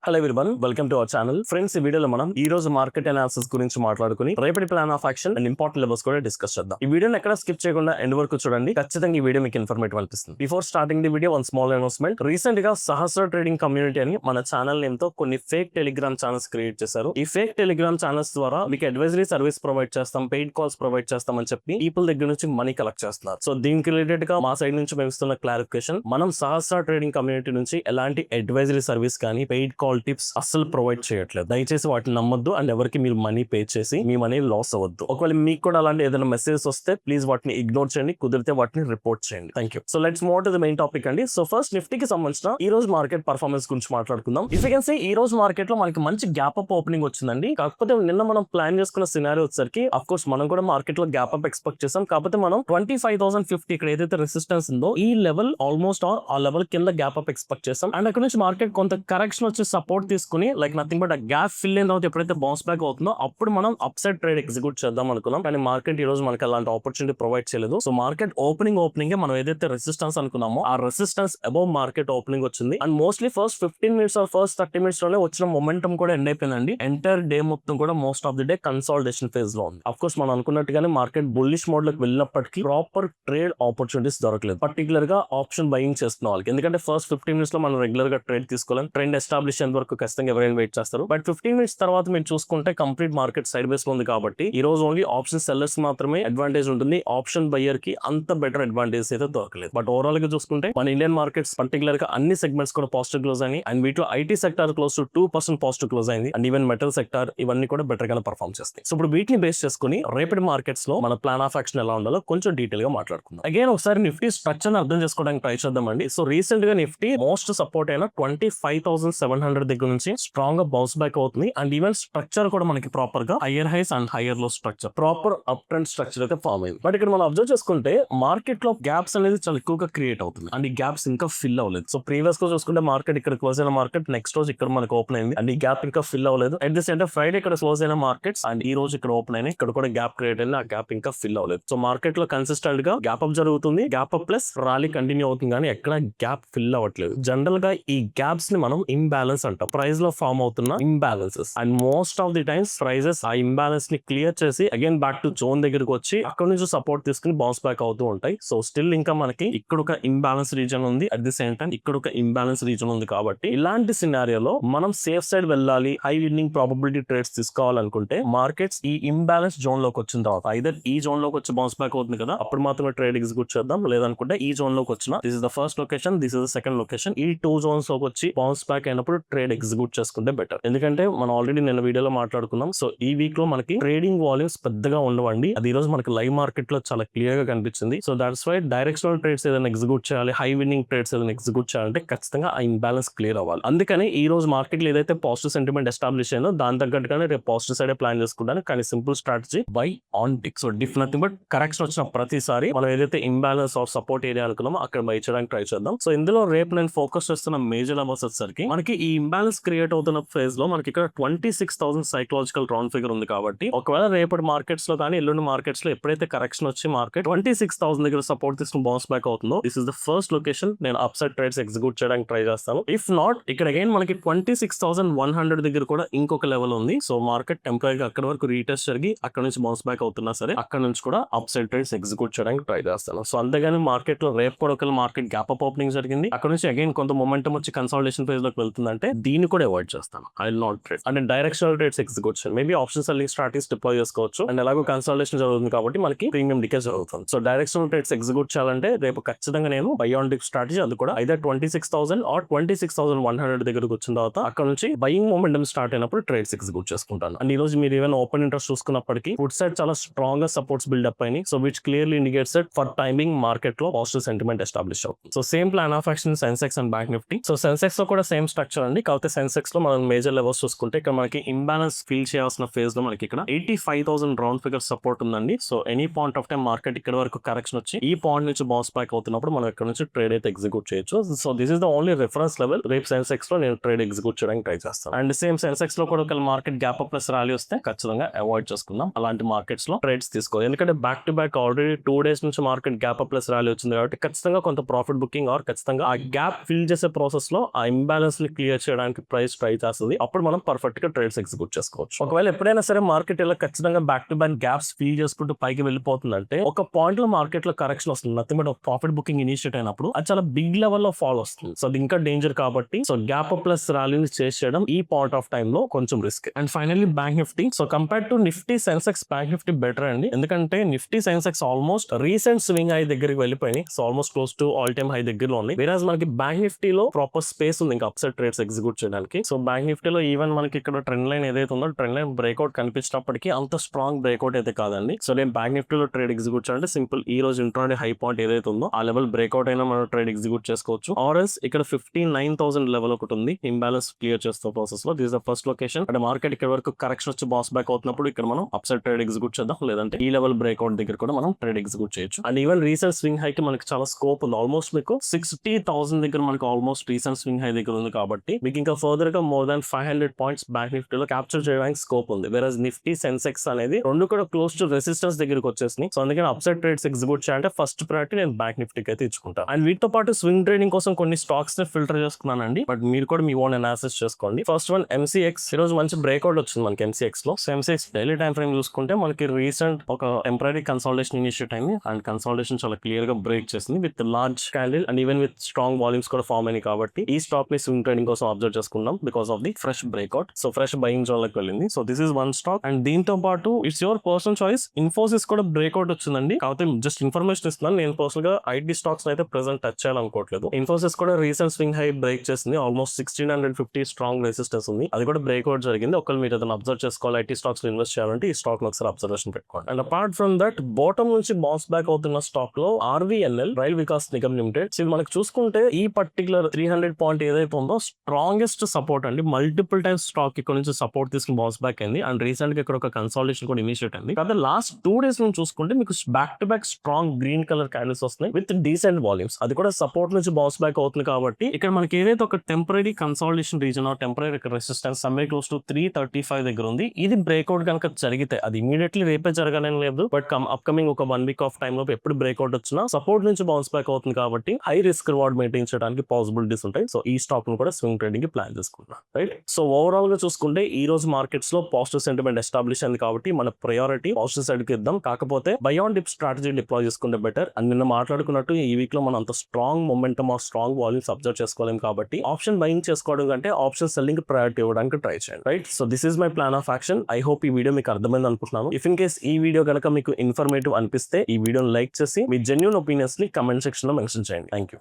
Hello everyone, welcome to our channel. Friends, ఈ వీడియోలో మనం ఈ రోజు మార్కెట్ అనాలిసిస్ గురించి మాట్లాడుకుని రేపటి plan of action and important levels కూడా డిస్కస్ చేద్దాం. ఈ వీడియోని ఎక్కడ స్కిప్ చేయకుండా ఎండ్ వరకు చూడండి. ఖచ్చితంగా ఈ వీడియో మీకు ఇన్ఫర్మేటివ్ అనిపిస్తుంది. Before starting the video, one small announcement. Recent గా సహస్ర ట్రేడింగ్ కమ్యూనిటీ అని మన ఛానల్ నేమ్ తో కొన్ని ఫేక్ టెలిగ్రామ్ ఛానల్స్ క్రియేట్ చేశారు. ఈ ఫేక్ టెలిగ్రామ్ ఛానల్స్ ద్వారా మీకు అడ్వైజరీ సర్వీస్ ప్రొవైడ్ చేస్తాం, పెయిడ్ కాల్స్ ప్రొవైడ్ చేస్తాం అని చెప్పి పీపుల్ దగ్గర నుంచి మనీ కలెక్ట్ చేస్తున్నారు. సో దీనికి రిలేటెడ్ గా మా సైడ్ నుంచి మేము ఇస్తున్న క్లారిఫికేషన్, మనం సహస్ర ట్రేడింగ్ కమ్యూనిటీ నుంచి ఎలాంటి అడ్వైజరీ సర్వీస్ కానీ పెయిడ్ కాల్ టిప్స్ అస్సలు ప్రొవైడ్ చేయట్లేదు. దయచేసి వాటిని నమ్మొద్దు అండ్ ఎవరికి మీరు మనీ పే చేసి మీ మనీ లాస్ అవ్వద్దు. ఒకవేళ మీకు కూడా అలాంటి ఏదైనా మెసేజెస్ వస్తే ప్లీజ్ వాటిని ఇగ్నోర్ చేయండి, కుదిరితే వాటిని రిపోర్ట్ చేయండి. Thank you. So let's move to the main topic అండి. సో ఫస్ట్ నిఫ్టీకి సంబంధించిన ఈ రోజు మార్కెట్ పర్ఫార్మెన్స్ గురించి మాట్లాడుకుందాం. ఇఫ్ యూ కెన్ సీ, ఈ రోజు మార్కెట్ లో మనకి మంచి గ్యాప్ అప్ ఓపెనింగ్ వచ్చిందండి. కాకపోతే నిన్న మనం ప్లాన్ చేసుకున్న సినారియో వచ్చేసరికి అఫ్ కోర్స్ మనం కూడా మార్కెట్ లో గ్యాప్ అప్ ఎక్స్పెక్ట్ చేసాం. కాకపోతే మనం 25,050 ఇక్కడ ఏదైతే రెసిస్టెన్స్ ఉందో ఈ లెవెల్ ఆల్మోస్ట్ ఆ లెవెల్ కింద గ్యాప్ అప్ ఎక్స్పెక్ట్ చేసాం. అండ్ అక్కడ నుంచి మార్కెట్ కొంత కరెక్షన్ వచ్చి సపోర్ట్ తీసుకుని లైక్ నథింగ్ బట్ ఆ గ్యాప్ ఫిల్ అయిన తర్వాత ఎప్పుడైతే బౌన్స్ బ్యాక్ అవుతుందో అప్పుడు మనం అప్ సైడ్ ట్రేడ్ ఎగ్జిక్యూట్ చేద్దాం అనుకున్నాం. కానీ మార్కెట్ ఈ రోజు మనకి అలాంటి ఆపర్చునిటీ ప్రొవైడ్ చేయలేదు. సో మార్కెట్ ఓపెనింగ్ మనం ఏదైతే రెసిస్టెన్స్ అనుకున్నామో ఆ రెసిస్టెన్స్ అబౌవ్ మార్కెట్ ఓపెనింగ్ వచ్చింది. And mostly first 15 minutes or first 30 minutes లోనే వచ్చిన మొమెంటం కూడా ఎండ్ అయిపోయిందండి. ఎంటైర్ డే మొత్తం కూడా most of the day consolidation phase లో ఉంది. అఫ్ కోర్స్ మనం అనుకున్నట్టుగానే మార్కెట్ బుల్లిష్ మోడ్ లోకి వెళ్ళినప్పటికీ ప్రాపర్ ట్రేడ్ ఆపర్చునిటీస్ దొరకలేదు, పర్టికులర్ గా ఆప్షన్ బయింగ్ చేస్తున్న వాళ్ళకి. ఎందుకంటే ఫస్ట్ 15 మినిట్స్ లో మనం రెగ్యులర్ గా ట్రేడ్ తీసుకోవాలి. ట్రెండ్ ఎస్టాబ్లిష్ అయ్యేంత వరకు ఖచ్చితంగా ఎవరైనా వెయిట్ చేస్తారు. బట్ 15 మినిట్స్ తర్వాత మీరు చూసుకుంటే కంప్లీట్ మార్కెట్ సైడ్ బేస్ లో ఉంది. కాబట్టి ఈ రోజు ఓన్లీ ఆప్షన్ సెల్లర్స్ మాత్రమే అడ్వాంటేజ్ ఉంటుంది. ఆప్షన్ బయ్యర్ కి అంత బెటర్ అడ్వాంటేజ్ అయితే దొరకలేదు. బట్ ఓవరాల్ గా చూసుకుంటే మన ఇండియన్ మార్కెట్స్ పర్టికులర్ గా అన్ని సెగ్మెంట్స్ కూడా పాజిటివ్ క్లోజ్ అయ్యి, అండ్ వీటిలో IT sector close to 2% positive close అయింది. అండ్ ఈవెన్ మెటల్ సెక్టర్ ఇవన్నీ కూడా బెటర్ గా పర్ఫార్మ్ చేస్తాయి. సో ఇప్పుడు వీటిని బేస్ చేసుకుని రేపటి మార్కెట్స్ లో మన ప్లాన్ ఆఫ్ యాక్షన్ ఎలా ఉండాలో కొంచెం డీటెయిల్ గా మాట్లాడుకుందాం. అగైన్ ఒకసారి నిఫ్టీ స్ట్రక్చర్ అర్థం చేసుకోవడానికి ట్రై చేద్దామండి. సో రీసెంట్ గా నిఫ్టీ మోస్ట్ సపోర్ట్ అయిన 25,700 దగ్గర నుంచి స్ట్రాంగ్ గా బౌన్స్ బ్యాక్ అవుతుంది. అండ్ ఈవెన్ స్ట్రక్చర్ కూడా మనకి ప్రాపర్ గా higher highs and higher low structure, proper up trend structure అయితే ఫామ్ అయింది. బట్ ఇక్కడ మనం అబ్జర్వ్ చేసుకుంటే మార్కెట్ లో గ్యాప్స్ అనేది చాలా ఎక్కువగా క్రియేట్ అవుతుంది అండ్ ఈ గ్యాప్స్ ఇంకా ఫిల్ అవ్వలేదు. సో ప్రీవియస్ గా చూసుకుంటే మార్కెట్ ఇక్కడ క్లోజ్ అయిన మార్కెట్ నెక్స్ట్ రోజు ఇక్కడ మనకు ఓపెన్ అయింది అండ్ ఈ గ్యాప్ ఇంకా ఫిల్ అవ్వలేదు. At the same time Friday ఇక్కడ క్లోజ్ అయిన మార్కెట్స్ అండ్ ఈ రోజు ఇక్కడ ఓపెన్ అయినాయి, ఇక్కడ కూడా గ్యాప్ క్రియేట్ అయింది, ఆ గ్యాప్ ఇంకా ఫిల్ అవ్వలేదు. సో మార్కెట్ లో కన్సిస్టెంట్ గా గ్యాప్ అప్ జరుగుతుంది, gap up plus rally continue అవుతుంది, కానీ ఎక్కడ గ్యాప్ ఫిల్ అవ్వట్లేదు. జనరల్ గా ఈ గ్యాప్స్ ని మనం ఇంబ్యాలెన్స్ అంటాం, ప్రైస్ లో ఫామ్ అవుతున్న imbalances. And most of the times prices ఆ ఇంబ్యాలెన్స్ ని క్లియర్ చేసి అగైన్ బ్యాక్ టు జోన్ దగ్గరకు వచ్చి అక్కడ నుంచి సపోర్ట్ తీసుకుని బౌన్స్ బ్యాక్ అవుతూ ఉంటాయి. సో స్టిల్ ఇంకా మనకి ఇక్కడ ఒక ఇంబ్యాలెన్స్ రీజన్ ఉంది, అట్ ది సేమ్ టైం ఇక్కడ ఒక ఇంబ్యాలెన్స్ రీజన్ ఉంది. కాబట్టి ఇలాంటి సినారియోలో మనం సేఫ్ సైడ్ వెళ్ళాలి, హై విన్నింగ్ ప్రాబబిలిటీ ట్రేడ్స్ తీసుకోవాలనుకుంటే మార్కెట్స్ ఈ ఇంబ్యాలెన్స్ జోన్ లోకి వచ్చిన తర్వాత ఐదర్ ఈ జోన్ లోకి వచ్చి బౌన్స్ బ్యాక్ అవుతుంది కదా, అప్పుడు మాత్రమే ట్రేడ్ ఎగ్జిక్యూట్ చేద్దాం. లేదనుకుంటే ఈ జోన్ లోకి వచ్చిన this is the first location, this is the second location, ఈ 2 జోన్స్ లోకి వచ్చి బౌన్స్ బ్యాక్ అయినప్పుడు ట్రేడ్ ఎగ్జిక్యూట్ చేసుకుంటే బెటర్. ఎందుకంటే మనం ఆల్రెడీ నిన్న వీడియోలో మాట్లాడుకున్నాం. సో ఈ వీక్ లో మనకి ట్రేడింగ్ వాల్యూమ్స్ పెద్దగా ఉండవండి. అది ఈ రోజు మనకి లైవ్ మార్కెట్ లో చాలా క్లియర్ గా కనిపించింది. So that's why directional trades ఏదైనా ఎగ్జిక్యూట్ చేయాలి, హై విన్నింగ్ ట్రేడ్స్ ఏదైనా ఎగ్జిక్యూట్ చేయాలంటే ఖచ్చితంగా ఆ ఇంబ్యాలెన్స్ క్లియర్ అవ్వాలి. అందుకని ఈ రోజు మార్కెట్ లో ఏదైతే పాజిటివ్ సెంటిమెంట్ ఎస్టాబ్లిష్ అయిందో దాని తగ్గట్టుగానే రేపు పాజిటివ్ సైడ్ ప్లాన్ చేసుకుంటాను. కానీ simple strategy by on tick. So diff nothing but correction వచ్చిన ప్రతిసారి మనం ఏదైతే ఇంబ్యాలెన్స్ ఆర్ సపోర్ట్ ఏరియా అనుకున్నామో అక్కడ బై చేయడానికి ట్రై చేద్దాం. సో ఇందులో రేపు నేను ఫోకస్ చేస్తున్న మేజర్ లెవెల్స్ వచ్చేసరికి మనకి ఈ ఇంబ్యాలెన్స్ క్రియేట్ అవుతున్న ఫేజ్ లో మనకి ఇక్కడ 26,000 సైకలాజికల్ రౌండ్ ఫిగర్ ఉంది. కాబట్టి ఒకవేళ రేపటి మార్కెట్స్ లో కానీ ఎల్లుండి మార్కెట్స్ లో ఎప్పుడైతే కరెక్షన్ వచ్చి మార్కెట్ 26,000 దగ్గర సపోర్ట్ తీసుకుని బౌన్స్ బ్యాక్ అవుతుందో this is the first location నేను అప్ సైడ్ ట్రేడ్స్ ఎగ్జిక్యూట్ చేయడానికి ట్రై చేస్తాను. ఇఫ్ నాట్ ఇక్కడ అగైన్ మనకి 26,100 దగ్గర కూడా ఇంకొక లెవెల్ ఉంది. సో మార్కెట్ టెంపరీ గా అక్కడ వరకు రీటెస్ట్ జరిగి అక్కడ నుంచి బౌన్స్ బ్యాక్ అవుతున్నా సరే అక్కడ నుంచి కూడా అప్ సైడ్ ట్రేడ్స్ ఎగ్జిక్యూట్ చేయడానికి ట్రై చేస్తాను. సో అంతేగాని మార్కెట్ లో రేపు కూడా ఒక మార్కెట్ గ్యాప్ అప్ ఓపెనింగ్ జరిగింది, అక్కడ నుంచి అగైన్ కొంత మొమెంటం వచ్చి కన్సాలిడేషన్ ఫేజ్ లోకి వెళ్తుందంటే దీన్ని కూడా అవాయిడ్ చేస్తాను. ఐ విల్ నాట్ ట్రేడ్ అంటే డైరెక్షనల్ ట్రేడ్స్ ఎగ్జిక్యూట్ చేయాలి. Maybe option selling strategies deploy చేసుకోవచ్చు. అండ్ ఎలాగో కన్సాలిడేషన్ జరుగుతుంది కాబట్టి మనకి ప్రీమియం డికే జరుగుతుంది. సో డైరెక్షనల్ ట్రేడ్స్ ఎగ్జిక్యూట్ చేయాలంటే రేపు ఖచ్చితంగా నేను బై ఆన్ డిప్ స్ట్రాటజీ, అది కూడా ఐదర్ 26,000 ఆర్ 26,100 దగ్గరకు వచ్చిన తర్వాత అక్కడ నుంచి బయింగ్ మొమెంటం స్టార్ట్ అయినప్పుడు ట్రేడ్స్ ఎగ్జిక్యూట్ చేసుకుంటాను. అండ్ ఈ రోజు మీరు ఈవెన్ ఓపెన్ ఇంట్రెస్ట్ చూసుకున్నప్పటికీ ఫుడ్ సైడ్ చాలా స్ట్రాంగ్ గా సపోర్ట్స్ బిల్డప్ అయినాయి. So which clearly indicates that for timing market లో పాజిటివ్ సెంటిమెంట్ ఎస్టాబ్లిష్ అవుతుంది. So same plan of action Sensex and bank Nifty. So Sensex లో కూడా సేమ్ స్ట్రక్చర్ అండి. కాకపోతే సెన్సెక్స్ లో మనం మేజర్ లెవెల్స్ చూసుకుంటే ఇక్కడ మనకి ఇంబ్యాలెన్స్ ఫీల్ చేయాల్సిన ఫేజ్ లో మనకి ఇక్కడ 85,000 రౌండ్ ఫిగర్ సపోర్ట్ ఉందండి. So any point of time market ఇక్కడ వరకు కరెక్షన్ వచ్చి ఈ పాయింట్ నుంచి బౌన్స్ బ్యాక్ అవుతున్నప్పుడు మనం ఇక్కడ నుంచి ట్రేడ్ అయితే ఎగ్జిక్యూట్ చేయొచ్చు. So this is the only reference level. రేపు సెన్సెక్స్ లో నేను ట్రేడ్ ఎగ్జిక్యూట్ చేయడానికి ట్రై చేస్తాను. అండ్ సేమ్ సెన్సెక్స్ లో కూడా ఒక market gap up plus rally వస్తే ఖచ్చితంగా అవాయిడ్ చేసుకుందాం అలాంటి మార్కెట్స్ లో ట్రేడ్స్ తీసుకోవాలి. ఎందుకంటే back to back already 2 days నుంచి market gap up plus rally వచ్చింది కాబట్టి ఖచ్చితంగా కొంత ప్రాఫిట్ బుకింగ్ ఆర్ ఖచ్చితంగా ఆ గ్యాప్ ఫిల్ చేసే ప్రాసెస్ లో ఆ ఇంబ్యాలెన్స్ ని క్లియర్ చేయడం చేయడానికి ప్రైస్ ట్రై చేస్తుంది, అప్పుడు మనం పర్ఫెక్ట్ గా ట్రేడ్స్ ఎగ్జిక్యూట్ చేసుకోవచ్చు. ఒకవేళ ఎప్పుడైనా సరే మార్కెట్ ఇలా ఖచ్చితంగా back to back gaps feel చేసుకుంటూ పైకి వెళ్ళిపోతుందంటే ఒక పాయింట్ లో మార్కెట్ లో కరెక్షన్ వస్తుంది, nothing but profit booking initiate అయినప్పుడు అది చాలా బిగ్ లెవెల్ లో ఫాల్ వస్తుంది. సో అది ఇంకా డేంజర్ కాబట్టి సో గ్యాప్ ప్లస్ ర్యాలీని చేసి చేయడం ఈ పాయింట్ ఆఫ్ టైమ్ లో కొంచెం risk. And finally bank Nifty. So compare to Nifty Sensex bank Nifty better అండి, ఎందుకంటే Nifty Sensex almost recent swing high దగ్గరికి వెళ్ళిపోయి so almost close to all time high దగ్గరలో ఉంది. వేరాజ్ మనకి బ్యాంక్ నిఫ్టీలో ప్రాపర్ స్పేస్ ఉంది ఇంకా అప్సైడ్ ట్రేడ్స్ ఎగ్జిక్యూట్ చేయడానికి. సో బ్యాంక్ నిఫ్టీలో ఈవెన్ మనకి ఇక్కడ ట్రెండ్ లైన్ ఏదైతే ఉందో ట్రెండ్ లైన్ బ్రేక్అవుట్ కనిపించినప్పటికీ అంత స్ట్రాంగ్ బ్రేక్అవుట్ అయితే కాదండి. సో నేను బ్యాంక్ నిఫ్టీలో ట్రేడ్ ఎగ్జిక్యూట్ చేయాలంటే సింపుల్ ఈ రోజు ఇంట్రాడే హై పాయింట్ ఏదైతే ఉందో ఆ లెవెల్ బ్రేక్అవుట్ అయినా మనం ట్రేడ్ ఎగ్జిక్యూట్ చేసుకోవచ్చు. ఆర్ఎస్ ఇక్కడ 59,000 లెవెల్ ఒకటి ఉంది ఇంబ్యాలెన్స్ క్లియర్ చేస్తూ ప్రాసెస్ లో. This the first location. అంటే మార్కెట్ ఇక్కడ వరకు కరెక్షన్ వచ్చి బాస్ బ్యాక్ అవుతున్నప్పుడు ఇక్కడ మనం అప్సైడ్ ట్రేడ్ ఎగ్జిక్యూట్ చేద్దాం, లేదంటే ఈ లెవెల్ బ్రేక్అవుట్ దగ్గర కూడా మనం ట్రేడ్ ఎగ్జిక్యూట్ చేయొచ్చు. And even recent swing high కి మనకి చాలా స్కోప్ ఉంది. ఆల్మోస్ట్ మీకు 60,000 దగ్గర మనకి ఆల్మోస్ట్ రీసెంట్ స్వింగ్ హై దగ్గర ఉంది కాబట్టి మీకు ఇంకా ఫర్దర్ గా మోర్ దాన్ 500 పాయింట్స్ బ్యాంక్ నిఫ్టీలో క్యాప్చర్ చేయడానికి స్కోప్ ఉంది. వేరస్ నిఫ్టీ సెన్సెక్స్ అనేది రెండు కూడా క్లోజ్ టు రెసిస్టెన్స్ దగ్గరికి వచ్చేసినాయి. సో అందుకని అప్సైడ్ ట్రేడ్స్ ఎగ్జిక్యూట్ చేయాలంటే ఫస్ట్ ప్రయారిటీ నేను బ్యాంక్ నిఫ్టీకి అయితే ఇచ్చుకుంటాను. అండ్ వీటితో పాటు స్వింగ్ ట్రేడింగ్ కోసం కొన్ని స్టాక్స్ ని ఫిల్టర్ చేసుకున్నానండి, బట్ మీరు కూడా మీ ఓన్ అనాలిసిస్ చేసుకోండి. First one MCX. ఈ రోజు మంచి బ్రేక్అవుట్ వచ్చింది మనకి MCX లో. So MCX daily time frame చూసుకుంటే మనకి రీసెంట్ ఒక టెంపరీ కన్సాలిడేషన్ ఇనిషియేట్ అయింది అండ్ కన్సాలిడేషన్ చాలా క్లియర్ గా బ్రేక్ చేసింది with large candle and even with strong volumes కూడా ఫార్మ్ అయినాయి కాబట్టి ఈ స్టాక్ ని స్వింగ్ ట్రేడింగ్ కోసం అబ్జర్వ్ చేసుకున్నాం because of the fresh breakout. So fresh buying zone లోకి వెళ్ళింది. So this is one stock. And దీంతో పాటు it's your personal choice, Infosys కూడా బ్రేక్అవుట్ వచ్చిందండి. కాకపోతే జస్ట్ ఇన్ఫర్మేషన్ ఇస్తున్నాను, నేను పర్సనల్ గా ఐటీ స్టాక్స్ అయితే ప్రెసెంట్ టచ్ చేయాలనుకోవట్లేదు. ఇన్ఫోసిస్ కూడా రీసెంట్ స్వింగ్ హై బ్రేక్ చేసింది, ఆల్మోస్ట్ 1650 స్ట్రాంగ్ రెసిస్టెన్స్ ఉంది, అది కూడా బ్రేక్అవుట్ జరిగింది. ఒకవేళ మీరు అతను అబ్జర్వ్ చేసుకోవాలి ఐటీ స్టాక్స్ లో ఇన్వెస్ట్ చేయాలంటే ఈ స్టాక్ లో ఒకసారి అబ్జర్వేషన్ పెట్టుకోండి. And apart from that bottom నుంచి బౌన్స్ బ్యాక్ అవుతున్న స్టాక్ లో RVNL rail Vikas Nigam limited. ఇది మనకు చూసుకుంటే ఈ పర్టికులర్ 300 పాయింట్ ఏదైతే ఉందో స్ట్రాంగెస్ట్ సపోర్ట్ అండి. మల్టిపుల్ టైమ్స్ స్టాక్ ఇక్కడ నుంచి సపోర్ట్ తీసుకుని బౌన్స్ బ్యాక్ అయింది అండ్ రీసెంట్ గా ఇక్కడ ఒక కన్సాలిడేషన్ కూడా ఇనిషియేట్ అయింది. కాబట్టి లాస్ట్ 2 days నుంచి చూసుకుంటే మీకు back to back strong green colour candles వస్తున్నాయి విత్ డీసెంట్ వాల్యూమ్స్. అది కూడా సపోర్ట్ నుంచి బౌన్స్ బ్యాక్ అవుతుంది కాబట్టి ఇక్కడ మనకి ఏదైతే ఒక temporary consolidation reason temporary resistance somewhere close to 335 దగ్గర ఉంది. ఇది బ్రేక్అవుట్ కనుక జరిగితే అది ఇమీడియట్లీ రేపే జరగాలని లేదు, బట్ అప్కమింగ్ ఒక 1 week ఆఫ్ టైమ్ లో ఎప్పుడు బ్రేక్అవుట్ వచ్చినా సపోర్ట్ నుంచి బౌన్స్ బ్యాక్ అవుతుంది కాబట్టి హై రిస్క్ రివార్డ్ మెయింటైన్ చేయడానికి పాసిబిలిటీస్ ఉంటాయి. సో ఈ స్టాక్ ను కూడా స్వింగ్ ట్రేడింగ్ కి ప్లాన్ చేసుకుంటున్నాం, రైట్. సో ఓవరాల్ గా చూసుకుంటే ఈ రోజు మార్కెట్స్ లో పాజిటివ్ సెంటిమెంట్ ఎస్టాబ్లిష్ అయింది కాబట్టి మన ప్రయారిటీ పాజిటివ్ సైడ్ కి ఇద్దాం. కాకపోతే buy on dip strategy deploy చేసుకుంటే బెటర్. అండ్ నిన్న మాట్లాడుకున్నట్టు ఈ వీక్ లో మనం అంత strong momentum of strong volumes observe చేసుకోలేం కాబట్టి ఆప్షన్ బయింగ్ చేసుకోవడం కంటే ఆప్షన్ సెల్లింగ్ ప్రయారిటీ ఇవ్వడానికి ట్రై చేయండి, right. So this is my plan of action. I hope ఈ వీడియో మీకు అర్థమైంది అనుకుంటున్నాను. ఇఫ్ ఇన్ కేస్ ఈ వీడియో కనుక మీకు ఇన్ఫర్మేటివ్ అనిపిస్తే ఈ వీడియోని లైక్ చేసి మీ జెన్యూన్ ఒపీనియన్స్ ని కమెంట్ సెక్షన్ లో మెన్షన్ చేయండి. Thank you.